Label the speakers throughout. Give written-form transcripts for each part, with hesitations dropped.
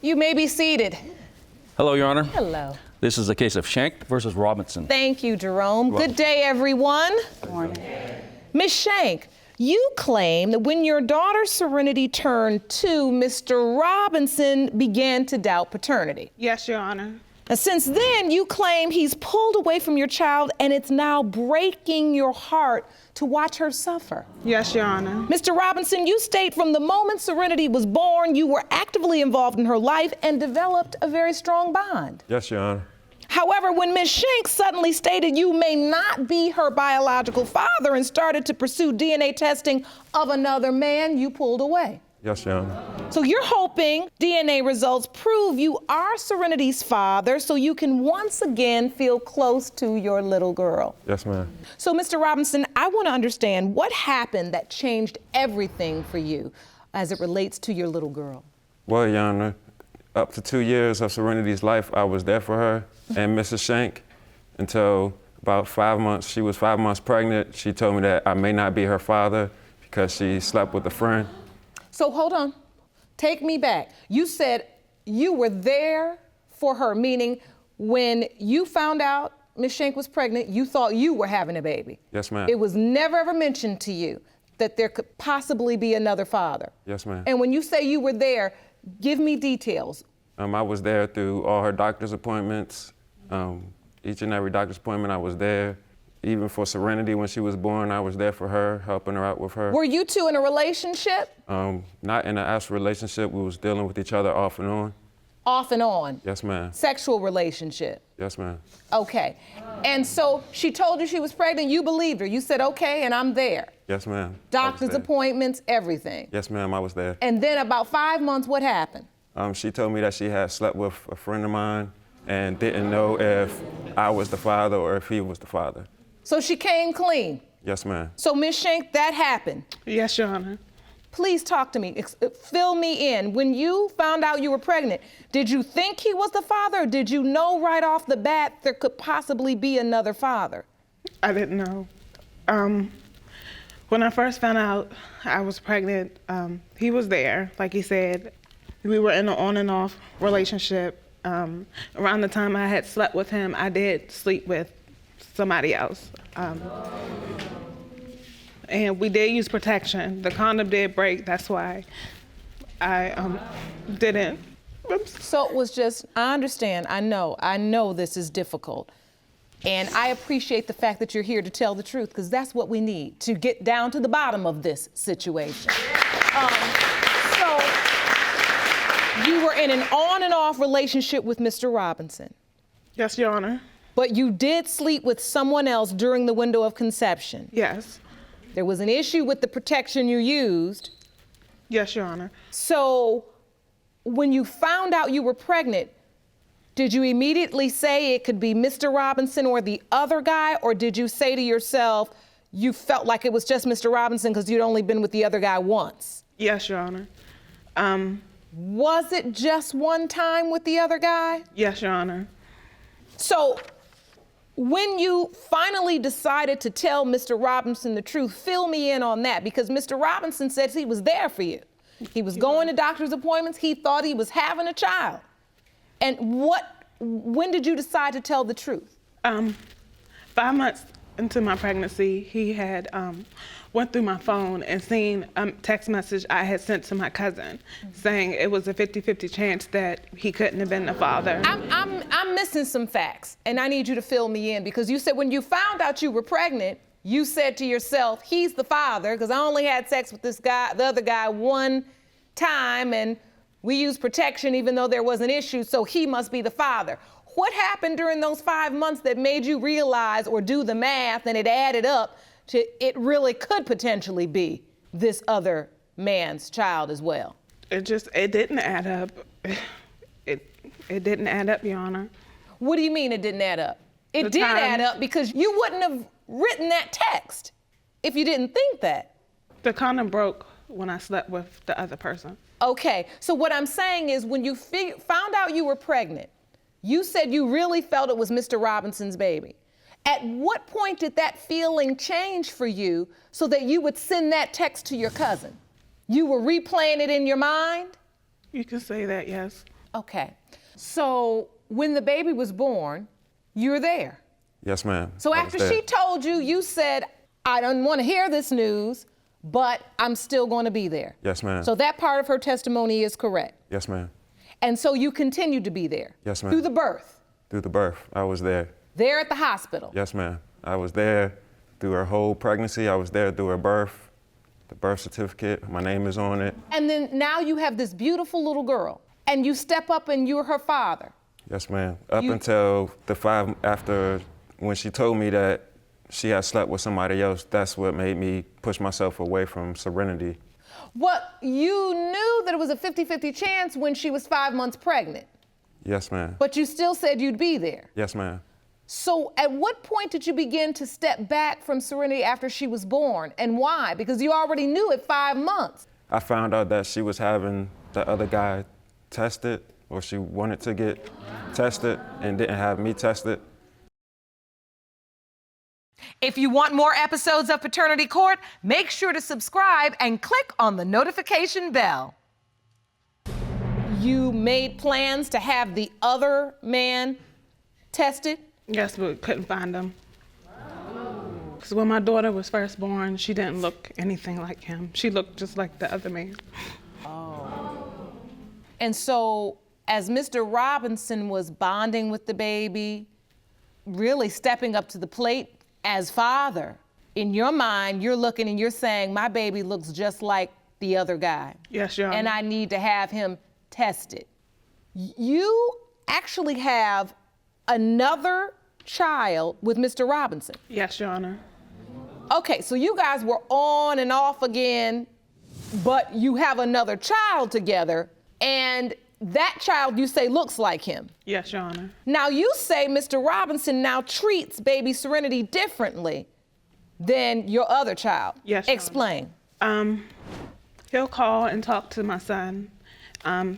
Speaker 1: You may be seated.
Speaker 2: Hello, Your Honor.
Speaker 1: Hello.
Speaker 2: This is a case of Schenck versus Robinson.
Speaker 1: Thank you, Jerome. Good day, everyone.
Speaker 3: Good morning.
Speaker 1: Ms. Schenck, you claim that when your daughter Serenity turned 2, Mr. Robinson began to doubt paternity.
Speaker 3: Yes, Your Honor.
Speaker 1: Now, since then, you claim he's pulled away from your child and it's now breaking your heart to watch her suffer.
Speaker 3: Yes, Your Honor.
Speaker 1: Mr. Robinson, you state from the moment Serenity was born, you were actively involved in her life and developed a very strong bond.
Speaker 4: Yes, Your Honor.
Speaker 1: However, when Ms. Schenck suddenly stated you may not be her biological father and started to pursue DNA testing of another man, you pulled away.
Speaker 4: Yes, Your Honor.
Speaker 1: So you're hoping DNA results prove you are Serenity's father so you can once again feel close to your little girl.
Speaker 4: Yes, ma'am.
Speaker 1: So, Mr. Robinson, I want to understand what happened that changed everything for you as it relates to your little girl.
Speaker 4: Well, Your Honor, up to 2 years of Serenity's life, I was there for her and Mrs. Schenck until about 5 months. She was 5 months pregnant. She told me that I may not be her father because she slept with a friend.
Speaker 1: So hold on, take me back. You said you were there for her, meaning when you found out Ms. Schenck was pregnant, you thought you were having a baby.
Speaker 4: Yes, ma'am.
Speaker 1: It was never ever mentioned to you that there could possibly be another father.
Speaker 4: Yes, ma'am.
Speaker 1: And when you say you were there, give me details.
Speaker 4: I was there through all her doctor's appointments. Each and every doctor's appointment, I was there. Even for Serenity, when she was born, I was there for her, helping her out with her.
Speaker 1: Were you two in a relationship?
Speaker 4: Not in an actual relationship. We was dealing with each other off and on.
Speaker 1: Off and on?
Speaker 4: Yes, ma'am.
Speaker 1: Sexual relationship?
Speaker 4: Yes, ma'am.
Speaker 1: Okay. And so she told you she was pregnant, you believed her. You said, okay, and I'm there.
Speaker 4: Yes, ma'am.
Speaker 1: Doctor's appointments, everything.
Speaker 4: Yes, ma'am, I was there.
Speaker 1: And then about 5 months, what happened?
Speaker 4: She told me that she had slept with a friend of mine and didn't know if I was the father or if he was the father.
Speaker 1: So she came clean?
Speaker 4: Yes, ma'am.
Speaker 1: So Ms. Schenck, that happened?
Speaker 3: Yes, Your Honor.
Speaker 1: Please talk to me, fill me in. When you found out you were pregnant, did you think he was the father or did you know right off the bat there could possibly be another father?
Speaker 3: I didn't know. When I first found out I was pregnant, he was there, like he said. We were in an on and off relationship. Around the time I had slept with him, I did sleep with somebody else. And we did use protection. The condom did break, that's why I didn't. Oops.
Speaker 1: So it was just, I understand, I know this is difficult. And I appreciate the fact that you're here to tell the truth, because that's what we need to get down to the bottom of this situation. So you were in an on and off relationship with Mr. Robinson.
Speaker 3: Yes, Your Honor.
Speaker 1: But you did sleep with someone else during the window of conception.
Speaker 3: Yes.
Speaker 1: There was an issue with the protection you used.
Speaker 3: Yes, Your Honor.
Speaker 1: So when you found out you were pregnant, did you immediately say it could be Mr. Robinson or the other guy, or did you say to yourself you felt like it was just Mr. Robinson because you'd only been with the other guy once?
Speaker 3: Yes, Your Honor.
Speaker 1: Was it just one time with the other guy?
Speaker 3: Yes, Your Honor.
Speaker 1: So when you finally decided to tell Mr. Robinson the truth, fill me in on that, because Mr. Robinson says he was there for you. He was going to doctor's appointments. He thought he was having a child. And when did you decide to tell the truth?
Speaker 3: 5 months into my pregnancy, he had went through my phone and seen a text message I had sent to my cousin saying it was a 50-50 chance that he couldn't have been the father.
Speaker 1: I'm missing some facts, and I need you to fill me in, because you said when you found out you were pregnant, you said to yourself, he's the father, because I only had sex with this guy, the other guy, one time, and we used protection even though there was an issue, so he must be the father. What happened during those 5 months that made you realize or do the math and it added up to it really could potentially be this other man's child as well?
Speaker 3: It didn't add up. It didn't add up, Your Honor.
Speaker 1: What do you mean it didn't add up? It did add up, because you wouldn't have written that text if you didn't think that.
Speaker 3: The condom broke when I slept with the other person.
Speaker 1: Okay, so what I'm saying is when you found out you were pregnant, you said you really felt it was Mr. Robinson's baby. At what point did that feeling change for you so that you would send that text to your cousin? You were replaying it in your mind?
Speaker 3: You can say that, yes.
Speaker 1: Okay. So when the baby was born, you were there.
Speaker 4: Yes, ma'am.
Speaker 1: So
Speaker 4: I was
Speaker 1: after
Speaker 4: there.
Speaker 1: she told you, you said, I don't want to hear this news, but I'm still going to be there.
Speaker 4: Yes, ma'am.
Speaker 1: So that part of her testimony is correct.
Speaker 4: Yes, ma'am.
Speaker 1: And so you continued to be there.
Speaker 4: Yes, ma'am.
Speaker 1: Through the birth.
Speaker 4: Through the birth, I was there.
Speaker 1: There at the hospital.
Speaker 4: Yes, ma'am. I was there through her whole pregnancy. I was there through her birth. The birth certificate, my name is on it.
Speaker 1: And then now you have this beautiful little girl, and you step up and you're her father.
Speaker 4: Yes, ma'am. Up until after when she told me that she had slept with somebody else, that's what made me push myself away from Serenity.
Speaker 1: What, you knew that it was a 50-50 chance when she was 5 months pregnant,
Speaker 4: Yes, ma'am.
Speaker 1: but you still said you'd be there.
Speaker 4: Yes, ma'am.
Speaker 1: So at what point did you begin to step back from Serenity after she was born, and why? Because you already knew at 5 months.
Speaker 4: I found out that she was having the other guy tested, or she wanted to get tested and didn't have me tested.
Speaker 1: If you want more episodes of Paternity Court, make sure to subscribe and click on the notification bell. You made plans to have the other man tested?
Speaker 3: Yes, but we couldn't find him. Because when my daughter was first born, she didn't look anything like him. She looked just like the other man.
Speaker 1: And so, as Mr. Robinson was bonding with the baby, really stepping up to the plate as father, in your mind, you're looking and you're saying, my baby looks just like the other guy.
Speaker 3: Yes, Your Honor.
Speaker 1: And I need to have him tested. You actually have another child with Mr. Robinson.
Speaker 3: Yes, Your Honor.
Speaker 1: Okay, so you guys were on and off again, but you have another child together, and that child you say looks like him.
Speaker 3: Yes, Your Honor.
Speaker 1: Now you say Mr. Robinson now treats baby Serenity differently than your other child.
Speaker 3: Yes, Your Honor.
Speaker 1: Explain.
Speaker 3: He'll call and talk to my son.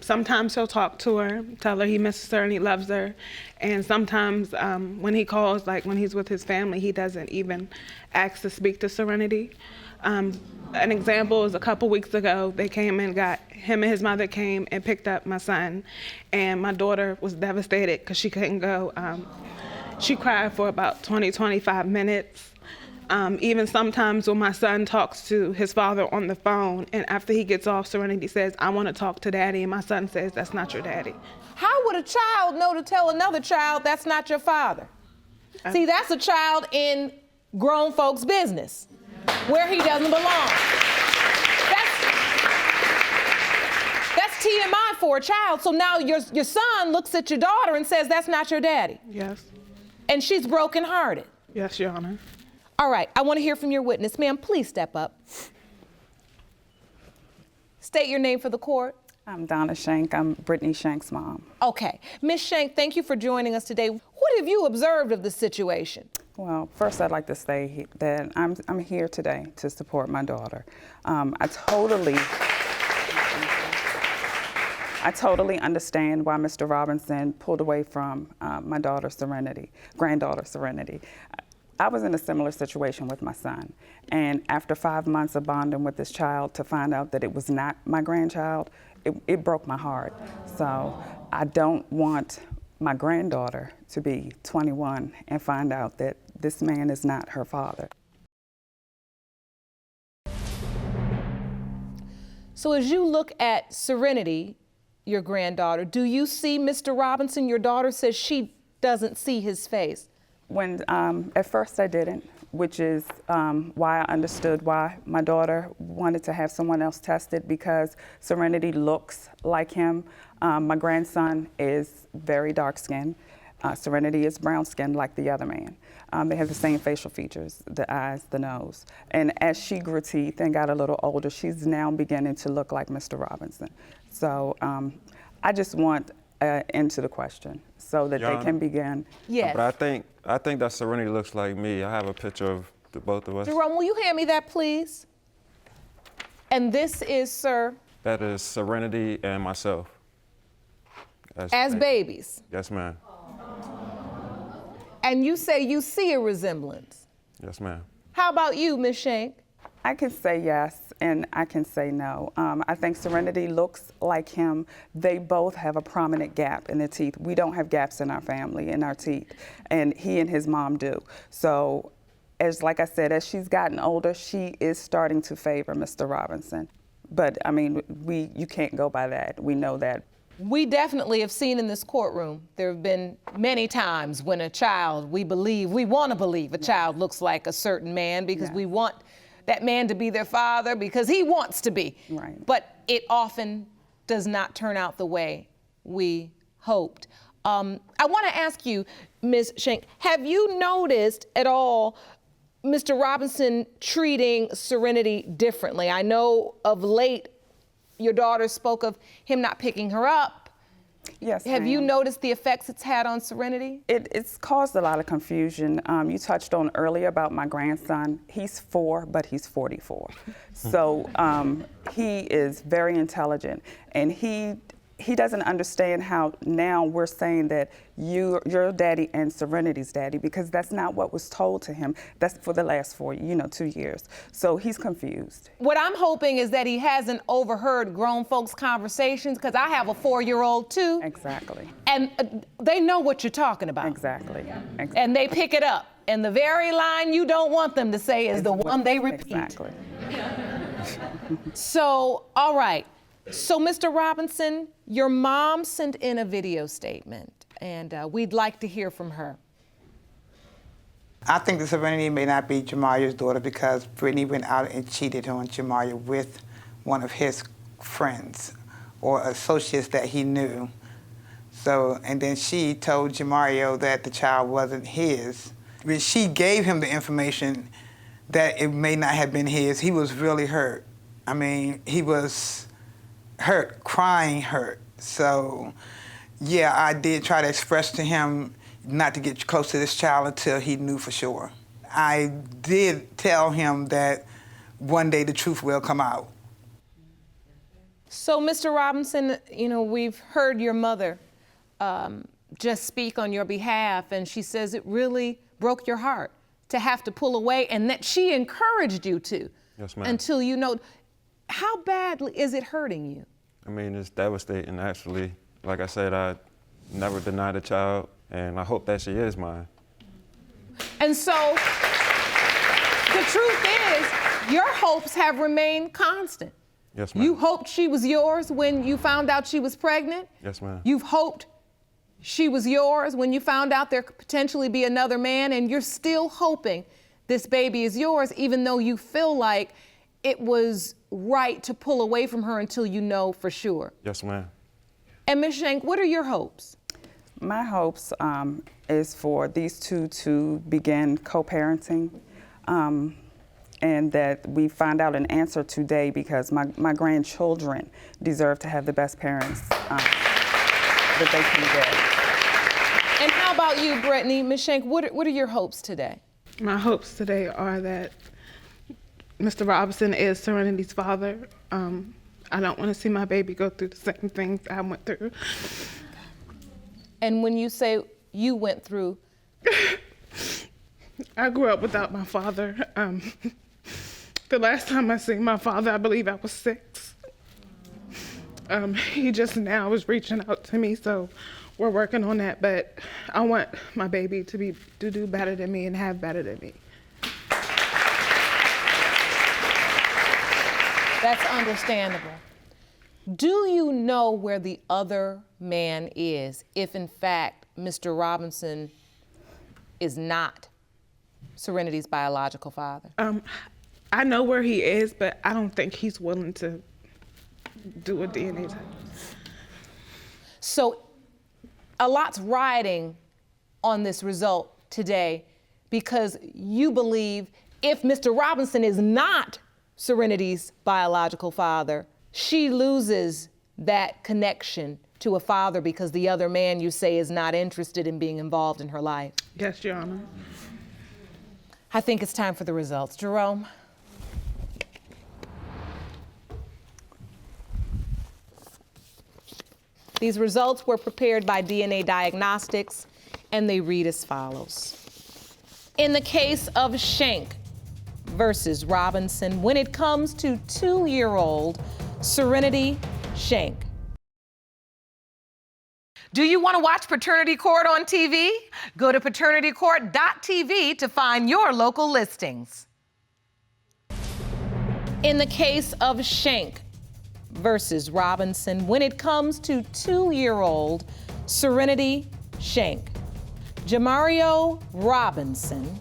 Speaker 3: Sometimes he'll talk to her, tell her he misses her and he loves her. And sometimes when he calls, like when he's with his family, he doesn't even ask to speak to Serenity. An example is a couple weeks ago, they came and him and his mother came and picked up my son. And my daughter was devastated because she couldn't go. She cried for about 20, 25 minutes. Even sometimes when my son talks to his father on the phone, and after he gets off, Serenity says, I want to talk to daddy, and my son says, that's not your daddy.
Speaker 1: How would a child know to tell another child that's not your father? See, that's a child in grown folks' business, where he doesn't belong. That's TMI for a child. So now your son looks at your daughter and says, that's not your daddy.
Speaker 3: Yes.
Speaker 1: And she's brokenhearted.
Speaker 3: Yes, Your Honor.
Speaker 1: All right, I want to hear from your witness. Ma'am, please step up. State your name for the court.
Speaker 5: I'm Donna Schenck. I'm Brittany Schenck's mom.
Speaker 1: Okay. Ms. Schenck, thank you for joining us today. What have you observed of the situation?
Speaker 5: Well, first I'd like to say that I'm here today to support my daughter. I totally understand why Mr. Robinson pulled away from my daughter granddaughter Serenity. I was in a similar situation with my son, and after 5 months of bonding with this child, to find out that it was not my grandchild, it broke my heart. So I don't want my granddaughter to be 21 and find out that this man is not her father.
Speaker 1: So as you look at Serenity, your granddaughter, do you see Mr. Robinson? Your daughter says she doesn't see his face.
Speaker 5: When at first I didn't, which is why I understood why my daughter wanted to have someone else tested, because Serenity looks like him. My grandson is very dark skinned. Serenity is brown skinned like the other man. They have the same facial features, the eyes, the nose. And as she grew teeth and got a little older, she's now beginning to look like Mr. Robinson. So I just want an end to the question so that they can begin.
Speaker 1: Yes.
Speaker 4: But I think that Serenity looks like me. I have a picture of the both of us.
Speaker 1: Jerome, will you hand me that, please? And this is, sir?
Speaker 4: That is Serenity and myself.
Speaker 1: As babies.
Speaker 4: Yes, ma'am.
Speaker 1: And you say you see a resemblance.
Speaker 4: Yes, ma'am.
Speaker 1: How about you, Ms. Schenck?
Speaker 5: I can say yes. and I can say no. I think Serenity looks like him. They both have a prominent gap in their teeth. We don't have gaps in our family, in our teeth, and he and his mom do. So, like I said, as she's gotten older, she is starting to favor Mr. Robinson. But I mean, you can't go by that. We know that.
Speaker 1: We definitely have seen in this courtroom, there have been many times when a child, we want to believe a child looks like a certain man because we want that man to be their father because he wants to be.
Speaker 5: Right.
Speaker 1: But it often does not turn out the way we hoped. I want to ask you, Ms. Schenck, have you noticed at all Mr. Robinson treating Serenity differently? I know of late, your daughter spoke of him not picking her up.
Speaker 5: Yes,
Speaker 1: Have you
Speaker 5: ma'am.
Speaker 1: noticed the effects it's had on Serenity?
Speaker 5: It's caused a lot of confusion. You touched on earlier about my grandson. He's 4, but he's 44. So he is very intelligent, and he doesn't understand how now we're saying that your daddy and Serenity's daddy, because that's not what was told to him. That's for the last 2 years. So he's confused.
Speaker 1: What I'm hoping is that he hasn't overheard grown folks' conversations, because I have a 4-year-old too.
Speaker 5: Exactly.
Speaker 1: And they know what you're talking about.
Speaker 5: Exactly.
Speaker 1: And they pick it up. And the very line you don't want them to say is the one they repeat.
Speaker 5: Exactly.
Speaker 1: So, all right. So, Mr. Robinson, your mom sent in a video statement, and we'd like to hear from her.
Speaker 6: I think that Serenity may not be Jamaria's daughter because Brittany went out and cheated on Jamaria with one of his friends or associates that he knew. So, and then she told Jamaria that the child wasn't his. When she gave him the information that it may not have been his, he was really hurt. I mean, he was hurt, crying hurt. So, yeah, I did try to express to him not to get close to this child until he knew for sure. I did tell him that one day the truth will come out.
Speaker 1: So, Mr. Robinson, we've heard your mother just speak on your behalf, and she says it really broke your heart to have to pull away, and that she encouraged you to.
Speaker 4: Yes, ma'am.
Speaker 1: Until you know. How badly is it hurting you?
Speaker 4: I mean, it's devastating, actually. Like I said, I never denied a child, and I hope that she is mine.
Speaker 1: And so, the truth is, your hopes have remained constant.
Speaker 4: Yes, ma'am.
Speaker 1: You hoped she was yours when you found out she was pregnant.
Speaker 4: Yes, ma'am.
Speaker 1: You've hoped she was yours when you found out there could potentially be another man, and you're still hoping this baby is yours, even though you feel like it was right to pull away from her until you know for sure.
Speaker 4: Yes, ma'am.
Speaker 1: And Ms. Schenck, what are your hopes?
Speaker 5: My hopes is for these two to begin co-parenting, and that we find out an answer today, because my grandchildren deserve to have the best parents that they can get.
Speaker 1: And how about you, Brittany? Ms. Schenck, what are your hopes today?
Speaker 3: My hopes today are that Mr. Robinson is Serenity's father. I don't want to see my baby go through the same things I went through.
Speaker 1: And when you say you went through?
Speaker 3: I grew up without my father. The last time I seen my father, I believe I was 6. He just now was reaching out to me, so we're working on that. But I want my baby to do better than me and have better than me.
Speaker 1: That's understandable. Do you know where the other man is, if in fact Mr. Robinson is not Serenity's biological father?
Speaker 3: I know where he is, but I don't think he's willing to do a DNA test.
Speaker 1: So a lot's riding on this result today, because you believe if Mr. Robinson is not Serenity's biological father, she loses that connection to a father because the other man, you say, is not interested in being involved in her life.
Speaker 3: Yes, Your Honor.
Speaker 1: I think it's time for the results. Jerome? These results were prepared by DNA Diagnostics, and they read as follows. In the case of Schenck versus Robinson when it comes to 2-year-old Serenity Schenck. Do you want to watch Paternity Court on TV? Go to paternitycourt.tv to find your local listings. In the case of Schenck versus Robinson, when it comes to 2-year-old Serenity Schenck, Jamario Robinson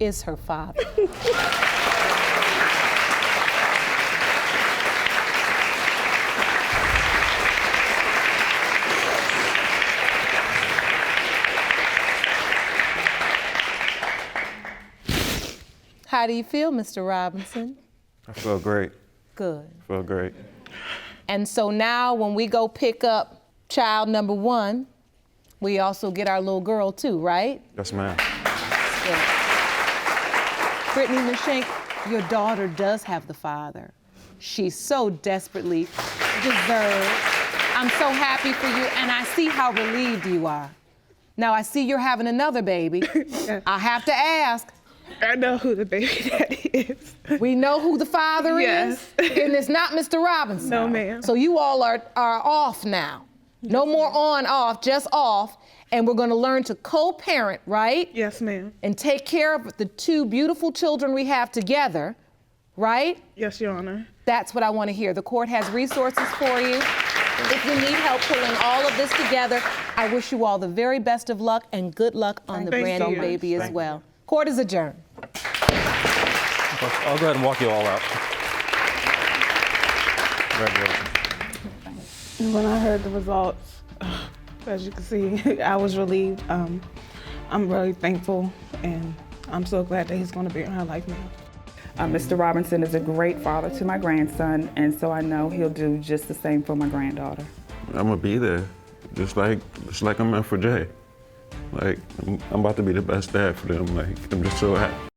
Speaker 1: is her father. How do you feel, Mr. Robinson?
Speaker 4: I feel great.
Speaker 1: Good.
Speaker 4: I feel great.
Speaker 1: And so now when we go pick up child number 1, we also get our little girl too, right?
Speaker 4: Yes, ma'am.
Speaker 1: Good. Brittany, Ms. Schenck, your daughter does have the father. She so desperately deserves. I'm so happy for you, and I see how relieved you are. Now I see you're having another baby. I have to ask.
Speaker 3: I know who the baby daddy is.
Speaker 1: We know who the father
Speaker 3: Yes.
Speaker 1: is, and it's not Mr. Robinson.
Speaker 3: No, ma'am.
Speaker 1: So you all are off now. No more on, off, just off. And we're gonna learn to co-parent, right?
Speaker 3: Yes, ma'am.
Speaker 1: And take care of the 2 beautiful children we have together, right?
Speaker 3: Yes, Your Honor.
Speaker 1: That's what I wanna hear. The court has resources for you. If you need help pulling all of this together, I wish you all the very best of luck and good luck on the
Speaker 3: Thank
Speaker 1: brand new
Speaker 3: you.
Speaker 1: baby as
Speaker 4: Thank
Speaker 1: well. Court is adjourned.
Speaker 2: I'll go ahead and walk you all out. Congratulations.
Speaker 3: When I heard the results, as you can see, I was relieved. I'm really thankful, and I'm so glad that he's going to be in her life now.
Speaker 5: Mr. Robinson is a great father to my grandson, and so I know he'll do just the same for my granddaughter.
Speaker 4: I'm gonna be there, just like I'm meant for Jay. Like, I'm about to be the best dad for them. Like, I'm just so happy.